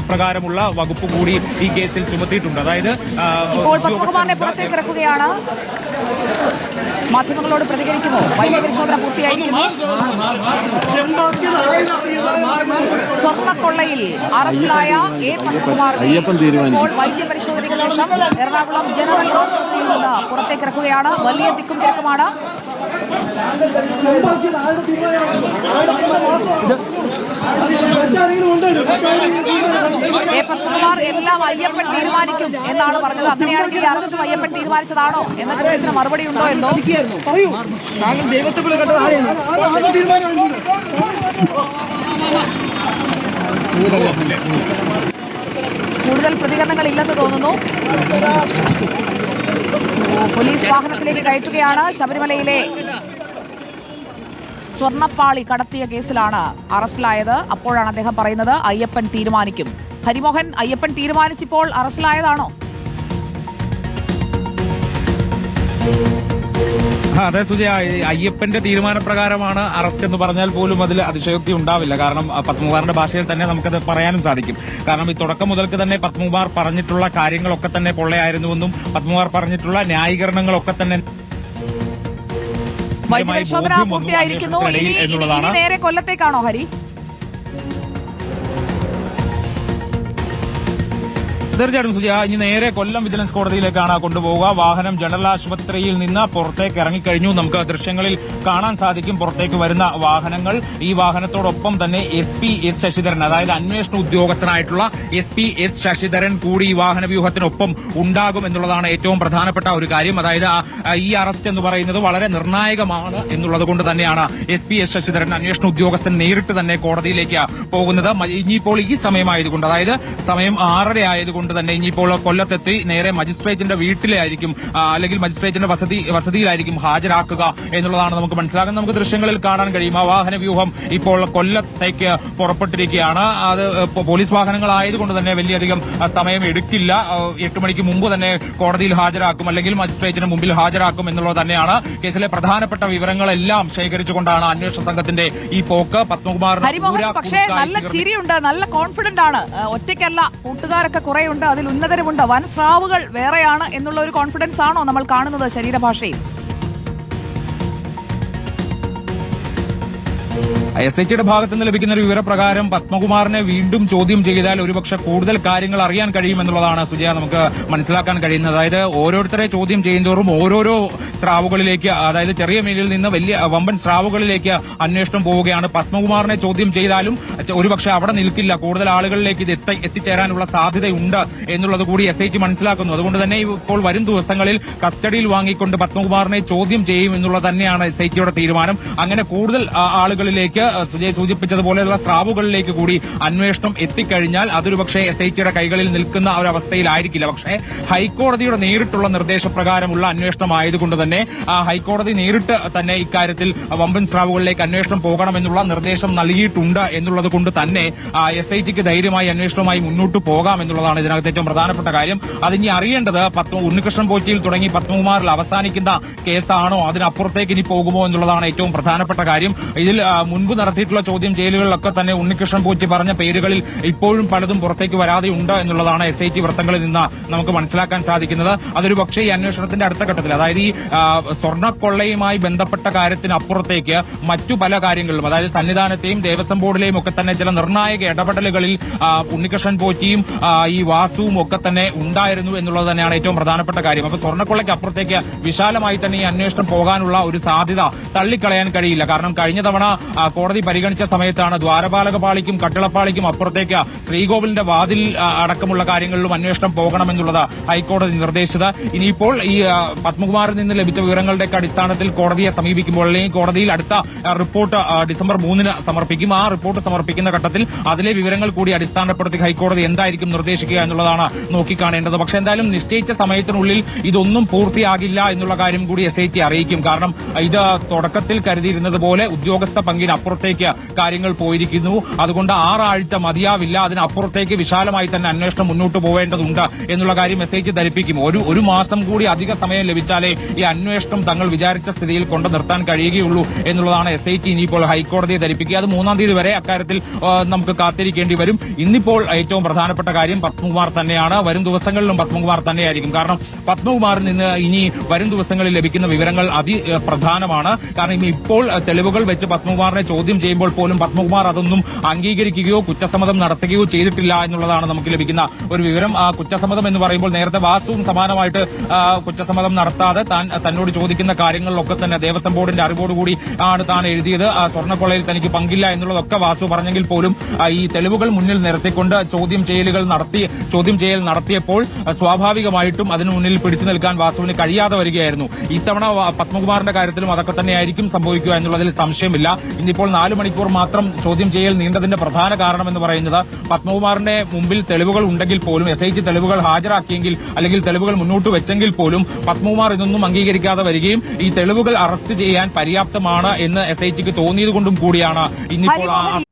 പ്രകാരമുള്ള വകുപ്പ് കൂടി ഈ കേസിൽ ചുമത്തിയിട്ടുണ്ട്. അതായത് ഇപ്പോൾ പത്മകുമാറിനെ പുറത്തേക്ക് ഇറക്കുകയാണ്. മാധ്യമങ്ങളോട് പ്രതികരിക്കുമോ? വൈദ്യപരിശോധന പൂർത്തിയായിരിക്കുന്നു. സ്വർണ്ണക്കൊള്ളയിൽ അറസ്റ്റിലായ എ പത്മകുമാറിനെ ഇപ്പോൾ വൈദ്യപരിശോധനയ്ക്ക് ശേഷം എറണാകുളം ജനറൽ ആശുപത്രിയിൽ നിന്ന് പുറത്തേക്ക് ഇറക്കുകയാണ്. വലിയ തിക്കും തിരക്കുമാണ്. എ പത്മകുമാർ എല്ലാം അയ്യപ്പൻ തീരുമാനിക്കും എന്നാണ് പറഞ്ഞത്. അങ്ങനെയാണെങ്കിൽ ഈ അറസ്റ്റ് അയ്യപ്പൻ തീരുമാനിച്ചതാണോ എന്ന ചോദ്യത്തിന് മറുപടി ഉണ്ടോ എന്നോ? കൂടുതൽ പ്രതികരണങ്ങൾ ഇല്ലെന്ന് തോന്നുന്നു. പോലീസ് വാഹനത്തിലേക്ക് കയറ്റുകയാണ്. ശബരിമലയിലെ സ്വർണ്ണപ്പാളി കടത്തിയ കേസിലാണ് അറസ്റ്റിലായത്. അപ്പോഴാണ് അദ്ദേഹം പറയുന്നത് അയ്യപ്പൻ തീരുമാനിക്കും. ഹരിമോഹൻ, അയ്യപ്പൻ തീരുമാനിച്ചിപ്പോൾ അറസ്റ്റിലായതാണോ? അതെ സുജയ, അയ്യപ്പന്റെ തീരുമാനപ്രകാരമാണ് അറസ്റ്റ് എന്ന് പറഞ്ഞാൽ പോലും അതിൽ അതിശയോക്തി ഉണ്ടാവില്ല. കാരണം പത്മകുമാറിന്റെ ഭാഷയിൽ തന്നെ നമുക്കത് പറയാനും സാധിക്കും. കാരണം ഈ തുടക്കം മുതൽക്ക് തന്നെ പത്മകുമാർ പറഞ്ഞിട്ടുള്ള കാര്യങ്ങളൊക്കെ തന്നെ പൊള്ളയായിരുന്നുവെന്നും പത്മകുമാർ പറഞ്ഞിട്ടുള്ള ന്യായീകരണങ്ങളൊക്കെ തന്നെ വൈദ്യപരിശോധന പൂർത്തിയായിരിക്കുന്നു. ഇനി നേരെ കൊല്ലത്തേക്കാണോ ഹരി? തീർച്ചയായിട്ടും സുജയ, ഇനി നേരെ കൊല്ലം വിജിലൻസ് കോടതിയിലേക്കാണ് കൊണ്ടുപോവുക. വാഹനം ജനറൽ ആശുപത്രിയിൽ നിന്ന് പുറത്തേക്ക് ഇറങ്ങിക്കഴിഞ്ഞു. നമുക്ക് ദൃശ്യങ്ങളിൽ കാണാൻ സാധിക്കും പുറത്തേക്ക് വരുന്ന വാഹനങ്ങൾ. ഈ വാഹനത്തോടൊപ്പം തന്നെ SP S ശശിധരൻ, അതായത് അന്വേഷണ ഉദ്യോഗസ്ഥനായിട്ടുള്ള SP S ശശിധരൻ കൂടി ഈ വാഹന വ്യൂഹത്തിനൊപ്പം ഉണ്ടാകും എന്നുള്ളതാണ് ഏറ്റവും പ്രധാനപ്പെട്ട ഒരു കാര്യം. അതായത് ഈ അറസ്റ്റ് എന്ന് പറയുന്നത് വളരെ നിർണായകമാണ് എന്നുള്ളത് കൊണ്ട് തന്നെയാണ് SP S ശശിധരൻ അന്വേഷണ ഉദ്യോഗസ്ഥൻ നേരിട്ട് തന്നെ കോടതിയിലേക്ക് പോകുന്നത്. ഇനിയിപ്പോൾ ഈ സമയമായതുകൊണ്ട്, അതായത് സമയം 6:30 ആയതുകൊണ്ട് തന്നെ ഇനിയിപ്പോൾ കൊല്ലത്തെത്തി നേരെ മജിസ്ട്രേറ്റിന്റെ വീട്ടിലായിരിക്കും അല്ലെങ്കിൽ മജിസ്ട്രേറ്റിന്റെ വസതിയിലായിരിക്കും ഹാജരാക്കുക എന്നുള്ളതാണ് നമുക്ക് മനസ്സിലാകുന്നത്. നമുക്ക് ദൃശ്യങ്ങളിൽ കാണാൻ കഴിയും. ആ വാഹന വ്യൂഹം ഇപ്പോൾ കൊല്ലത്തേക്ക് പുറപ്പെട്ടിരിക്കുകയാണ്. അത് പോലീസ് വാഹനങ്ങളായതുകൊണ്ട് തന്നെ വലിയധികം സമയം എടുക്കില്ല. 8 മണിക്ക് മുമ്പ് തന്നെ കോടതിയിൽ ഹാജരാക്കും അല്ലെങ്കിൽ മജിസ്ട്രേറ്റിന് മുമ്പിൽ ഹാജരാക്കും എന്നുള്ളത് തന്നെയാണ്. കേസിലെ പ്രധാനപ്പെട്ട വിവരങ്ങളെല്ലാം ശേഖരിച്ചുകൊണ്ടാണ് അന്വേഷണ സംഘത്തിന്റെ ഈ പോക്ക്. പത്മകുമാറിന് പക്ഷേ നല്ല ചിരിയുണ്ട്, നല്ല കോൺഫിഡന്റ് ആണ്. ഒറ്റയ്ക്കല്ല, കൂട്ടുകാരൊക്കെ കുറേയുണ്ട്, അതിൽ ഉന്നതരുമുണ്ട്, വൻ സ്രാവുകൾ വേറെയാണ് എന്നുള്ള ഒരു കോൺഫിഡൻസ് ആണോ നമ്മൾ കാണുന്നത് ശരീരഭാഷയിൽ? SITയുടെ ഭാഗത്ത് നിന്ന് ലഭിക്കുന്ന ഒരു വിവരപ്രകാരം പത്മകുമാറിനെ വീണ്ടും ചോദ്യം ചെയ്താൽ ഒരുപക്ഷെ കൂടുതൽ കാര്യങ്ങൾ അറിയാൻ കഴിയുമെന്നുള്ളതാണ് സുജയ നമുക്ക് മനസ്സിലാക്കാൻ കഴിയുന്നത്. അതായത് ഓരോരുത്തരെ ചോദ്യം ചെയ്യുന്നതോറും ഓരോരോ സ്രാവുകളിലേക്ക്, അതായത് ചെറിയ മീനിൽ നിന്ന് വലിയ വമ്പൻ സ്രാവുകളിലേക്ക് അന്വേഷണം പോവുകയാണ്. പത്മകുമാറിനെ ചോദ്യം ചെയ്താലും ഒരുപക്ഷെ അവിടെ നിൽക്കില്ല, കൂടുതൽ ആളുകളിലേക്ക് ഇത് എത്തിച്ചേരാനുള്ള സാധ്യതയുണ്ട് എന്നുള്ളത് കൂടി SIT മനസ്സിലാക്കുന്നു. അതുകൊണ്ട് തന്നെ ഇപ്പോൾ വരും ദിവസങ്ങളിൽ കസ്റ്റഡിയിൽ വാങ്ങിക്കൊണ്ട് പത്മകുമാറിനെ ചോദ്യം ചെയ്യും എന്നുള്ളത് തന്നെയാണ് SITയുടെ തീരുമാനം. അങ്ങനെ കൂടുതൽ ആളുകളിലേക്ക് സുജയ് സൂചിപ്പിച്ചതുപോലെയുള്ള സ്രാവുകളിലേക്ക് കൂടി അന്വേഷണം എത്തിക്കഴിഞ്ഞാൽ അതൊരു പക്ഷേ SITയുടെ കൈകളിൽ നിൽക്കുന്ന ഒരവസ്ഥയിലായിരിക്കില്ല. പക്ഷേ ഹൈക്കോടതിയുടെ നേരിട്ടുള്ള നിർദ്ദേശപ്രകാരമുള്ള അന്വേഷണമായതുകൊണ്ട് തന്നെ ഹൈക്കോടതി നേരിട്ട് തന്നെ ഇക്കാര്യത്തിൽ വമ്പൻ സ്രാവുകളിലേക്ക് അന്വേഷണം പോകണമെന്നുള്ള നിർദ്ദേശം നൽകിയിട്ടുണ്ട് എന്നുള്ളത് കൊണ്ട് തന്നെ SITക്ക് ധൈര്യമായി അന്വേഷണവുമായി മുന്നോട്ട് പോകാം എന്നുള്ളതാണ് ഇതിനകത്ത് ഏറ്റവും പ്രധാനപ്പെട്ട കാര്യം. അതിനി അറിയേണ്ടത് ഉണ്ണികൃഷ്ണൻ പോറ്റിയിൽ തുടങ്ങി പത്മകുമാറിൽ അവസാനിക്കുന്ന കേസാണോ, അതിനപ്പുറത്തേക്ക് ഇനി പോകുമോ എന്നുള്ളതാണ് ഏറ്റവും പ്രധാനപ്പെട്ട കാര്യം. ഇതിൽ മുൻപ് നടത്തിയിട്ടുള്ള ചോദ്യം ചെയ്യലുകളിലൊക്കെ തന്നെ ഉണ്ണികൃഷ്ണൻ പോറ്റി പറഞ്ഞ പേരുകളിൽ ഇപ്പോഴും പലതും പുറത്തേക്ക് വരാതെയുണ്ട് എന്നുള്ളതാണ് SIT വൃത്തങ്ങളിൽ നിന്ന് നമുക്ക് മനസ്സിലാക്കാൻ സാധിക്കുന്നത്. അതൊരു പക്ഷേ ഈ അന്വേഷണത്തിന്റെ അടുത്ത ഘട്ടത്തിൽ, അതായത് ഈ സ്വർണ്ണക്കൊള്ളയുമായി ബന്ധപ്പെട്ട കാര്യത്തിനപ്പുറത്തേക്ക് മറ്റു പല കാര്യങ്ങളിലും, അതായത് സന്നിധാനത്തെയും ദേവസ്വം ബോർഡിലെയും ഒക്കെ തന്നെ ചില നിർണായക ഇടപെടലുകളിൽ ഉണ്ണികൃഷ്ണൻ പോറ്റിയും ഈ വാസുവും ഒക്കെ തന്നെ ഉണ്ടായിരുന്നു എന്നുള്ളത് തന്നെയാണ് ഏറ്റവും പ്രധാനപ്പെട്ട കാര്യം. അപ്പോൾ സ്വർണ്ണക്കൊള്ളയ്ക്ക് അപ്പുറത്തേക്ക് വിശാലമായി തന്നെ ഈ അന്വേഷണം പോകാനുള്ള ഒരു സാധ്യത തള്ളിക്കളയാൻ കഴിയില്ല. കാരണം കഴിഞ്ഞ തവണ കോടതി പരിഗണിച്ച സമയത്താണ് ദ്വാരപാലകപാളിക്കും കട്ടിളപ്പാളിക്കും അപ്പുറത്തേക്ക് ശ്രീകോവിലിന്റെ വാതിൽ അടക്കമുള്ള കാര്യങ്ങളിലും അന്വേഷണം പോകണമെന്നുള്ളത് ഹൈക്കോടതി നിർദ്ദേശിച്ചത്. ഇനിയിപ്പോൾ ഈ പത്മകുമാറിൽ നിന്ന് ലഭിച്ച വിവരങ്ങളുടെയൊക്കെ അടിസ്ഥാനത്തിൽ കോടതിയെ സമീപിക്കുമ്പോൾ അല്ലെങ്കിൽ കോടതിയിൽ അടുത്ത റിപ്പോർട്ട് ഡിസംബർ 3 സമർപ്പിക്കും. ആ റിപ്പോർട്ട് സമർപ്പിക്കുന്ന ഘട്ടത്തിൽ അതിലെ വിവരങ്ങൾ കൂടി അടിസ്ഥാനപ്പെടുത്തി ഹൈക്കോടതി എന്തായിരിക്കും നിർദ്ദേശിക്കുക എന്നുള്ളതാണ് നോക്കിക്കാണേണ്ടത്. പക്ഷേ എന്തായാലും നിശ്ചയിച്ച സമയത്തിനുള്ളിൽ ഇതൊന്നും പൂർത്തിയാകില്ല എന്നുള്ള കാര്യം കൂടി SIT അറിയിക്കും. കാരണം ഇത് തുടക്കത്തിൽ കരുതിയിരുന്നത് പോലെ ഉദ്യോഗസ്ഥ പങ്കിന് അപ്പുറം അപ്പുറത്തേക്ക് കാര്യങ്ങൾ പോയിരിക്കുന്നു. അതുകൊണ്ട് 6 ആഴ്ച മതിയാവില്ല, അതിനപ്പുറത്തേക്ക് വിശാലമായി തന്നെ അന്വേഷണം മുന്നോട്ട് പോവേണ്ടതുണ്ട് എന്നുള്ള കാര്യം SIT ധരിപ്പിക്കും. ഒരു മാസം കൂടി അധിക സമയം ലഭിച്ചാലേ ഈ അന്വേഷണം തങ്ങൾ വിചാരിച്ച സ്ഥിതിയിൽ കൊണ്ടു നിർത്താൻ കഴിയുകയുള്ളൂ എന്നുള്ളതാണ് SIT ഇനിയിപ്പോൾ ഹൈക്കോടതിയെ ധരിപ്പിക്കുക. അത് 3-ാം തീയതി വരെ അക്കാര്യത്തിൽ നമുക്ക് കാത്തിരിക്കേണ്ടി വരും. ഇന്നിപ്പോൾ ഏറ്റവും പ്രധാനപ്പെട്ട കാര്യം പത്മകുമാർ തന്നെയാണ്. വരും ദിവസങ്ങളിലും പത്മകുമാർ തന്നെയായിരിക്കും. കാരണം പത്മകുമാറിൽ നിന്ന് ഇനി വരും ദിവസങ്ങളിൽ ലഭിക്കുന്ന വിവരങ്ങൾ അതിപ്രധാനമാണ്. കാരണം ഇപ്പോൾ തെളിവുകൾ വെച്ച് പത്മകുമാറിനെ ചോദ്യം ചെയ്യുമ്പോൾ പോലും പത്മകുമാർ അതൊന്നും അംഗീകരിക്കുകയോ കുറ്റസമ്മതം നടത്തുകയോ ചെയ്തിട്ടില്ല എന്നുള്ളതാണ് നമുക്ക് ലഭിക്കുന്ന ഒരു വിവരം. ആ കുറ്റസമ്മതം എന്ന് പറയുമ്പോൾ നേരത്തെ വാസുവും സമാനമായിട്ട് കുറ്റസമ്മതം നടത്താതെ തന്നോട് ചോദിക്കുന്ന കാര്യങ്ങളിലൊക്കെ തന്നെ ദേവസ്വം ബോർഡിന്റെ അറിവോടുകൂടി ആണ് താൻ എഴുതിയത്. സ്വർണ്ണക്കൊള്ളയിൽ തനിക്ക് പങ്കില്ല എന്നുള്ളതൊക്കെ വാസു പറഞ്ഞെങ്കിൽ പോലും ഈ തെളിവുകൾ മുന്നിൽ നിർത്തിക്കൊണ്ട് ചോദ്യം ചെയ്യൽ നടത്തിയപ്പോൾ സ്വാഭാവികമായിട്ടും അതിനു മുന്നിൽ പിടിച്ചു നിൽക്കാൻ വാസുവിന് കഴിയാതെ വരികയായിരുന്നു. ഇത്തവണ പത്മകുമാറിന്റെ കാര്യത്തിലും അതൊക്കെ തന്നെയായിരിക്കും സംഭവിക്കുക എന്നുള്ളതിൽ സംശയമില്ല. ഇന്നിപ്പോൾ 4 മണിക്കൂർ മാത്രം ചോദ്യം ചെയ്യൽ നീണ്ടതിന്റെ പ്രധാന കാരണം എന്ന് പറയുന്നത് പത്മകുമാറിന്റെ മുമ്പിൽ തെളിവുകൾ ഉണ്ടെങ്കിൽ പോലും SIT തെളിവുകൾ ഹാജരാക്കിയെങ്കിൽ അല്ലെങ്കിൽ തെളിവുകൾ മുന്നോട്ട് വെച്ചെങ്കിൽ പോലും പത്മകുമാർ ഇതൊന്നും അംഗീകരിക്കാതെ വരികയും ഈ തെളിവുകൾ അറസ്റ്റ് ചെയ്യാൻ പര്യാപ്തമാണ് എന്ന് SITക്ക് തോന്നിയത് കൊണ്ടും കൂടിയാണ് ഇന്നിപ്പോൾ